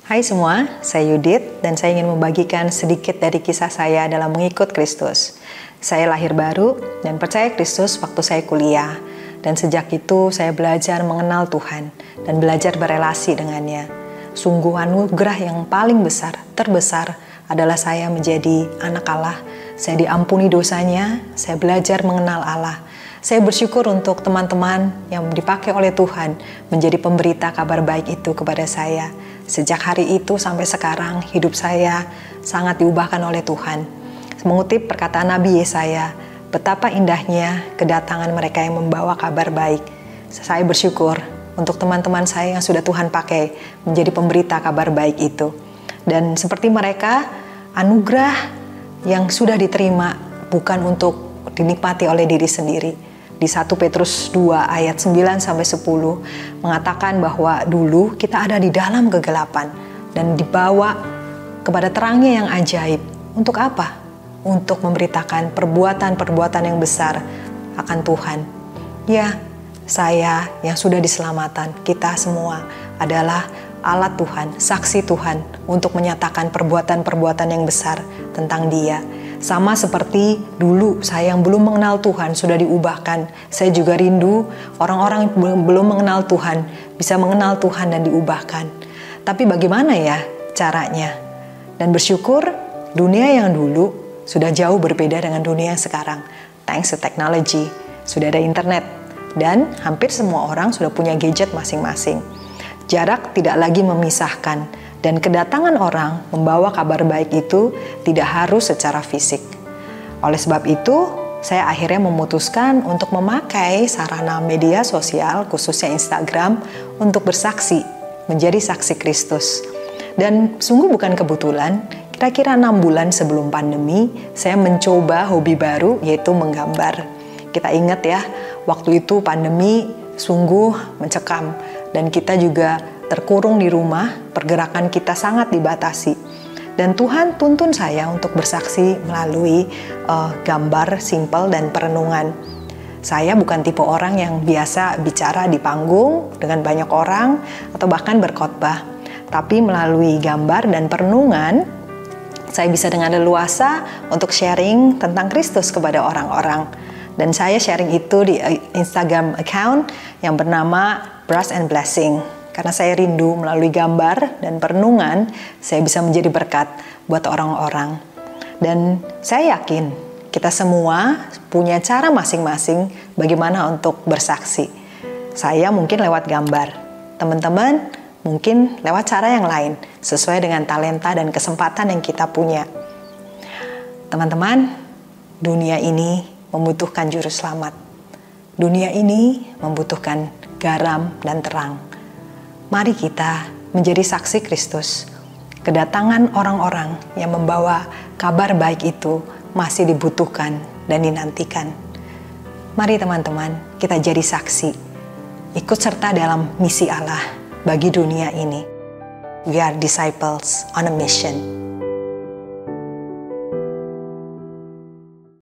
Hai semua, saya Yudit dan saya ingin membagikan sedikit dari kisah saya dalam mengikut Kristus. Saya lahir baru dan percaya Kristus waktu saya kuliah. Dan sejak itu saya belajar mengenal Tuhan dan belajar berelasi dengannya. Sungguh anugerah yang paling besar, terbesar adalah saya menjadi anak Allah. Saya diampuni dosanya, saya belajar mengenal Allah. Saya bersyukur untuk teman-teman yang dipakai oleh Tuhan menjadi pemberita kabar baik itu kepada saya. Sejak hari itu sampai sekarang, hidup saya sangat diubahkan oleh Tuhan. Mengutip perkataan Nabi Yesaya, betapa indahnya kedatangan mereka yang membawa kabar baik. Saya bersyukur untuk teman-teman saya yang sudah Tuhan pakai menjadi pemberita kabar baik itu. Dan seperti mereka, anugerah yang sudah diterima bukan untuk dinikmati oleh diri sendiri. Di 1 Petrus 2 ayat 9-10 mengatakan bahwa dulu kita ada di dalam kegelapan dan dibawa kepada terangnya yang ajaib. Untuk apa? Untuk memberitakan perbuatan-perbuatan yang besar akan Tuhan. Ya, saya yang sudah diselamatkan, kita semua adalah alat Tuhan, saksi Tuhan untuk menyatakan perbuatan-perbuatan yang besar tentang Dia. Sama seperti dulu saya yang belum mengenal Tuhan sudah diubahkan. Saya juga rindu orang-orang yang belum mengenal Tuhan bisa mengenal Tuhan dan diubahkan. Tapi bagaimana ya caranya? Dan bersyukur dunia yang dulu sudah jauh berbeda dengan dunia yang sekarang. Thanks to technology, sudah ada internet. Dan hampir semua orang sudah punya gadget masing-masing. Jarak tidak lagi memisahkan. Dan kedatangan orang membawa kabar baik itu tidak harus secara fisik. Oleh sebab itu, saya akhirnya memutuskan untuk memakai sarana media sosial, khususnya Instagram, untuk bersaksi, menjadi saksi Kristus. Dan sungguh bukan kebetulan, kira-kira 6 bulan sebelum pandemi, saya mencoba hobi baru, yaitu menggambar. Kita ingat ya, waktu itu pandemi sungguh mencekam, dan kita juga terkurung di rumah, pergerakan kita sangat dibatasi. Dan Tuhan tuntun saya untuk bersaksi melalui gambar simpel dan perenungan. Saya bukan tipe orang yang biasa bicara di panggung dengan banyak orang atau bahkan berkhotbah. Tapi melalui gambar dan perenungan, saya bisa dengan leluasa untuk sharing tentang Kristus kepada orang-orang. Dan saya sharing itu di Instagram account yang bernama Brush and Blessing. Karena saya rindu melalui gambar dan perenungan, saya bisa menjadi berkat buat orang-orang. Dan saya yakin kita semua punya cara masing-masing bagaimana untuk bersaksi. Saya mungkin lewat gambar, teman-teman mungkin lewat cara yang lain, sesuai dengan talenta dan kesempatan yang kita punya. Teman-teman, dunia ini membutuhkan juru selamat. Dunia ini membutuhkan garam dan terang. Mari kita menjadi saksi Kristus. Kedatangan orang-orang yang membawa kabar baik itu masih dibutuhkan dan dinantikan. Mari teman-teman, kita jadi saksi. Ikut serta dalam misi Allah bagi dunia ini. We are disciples on a mission.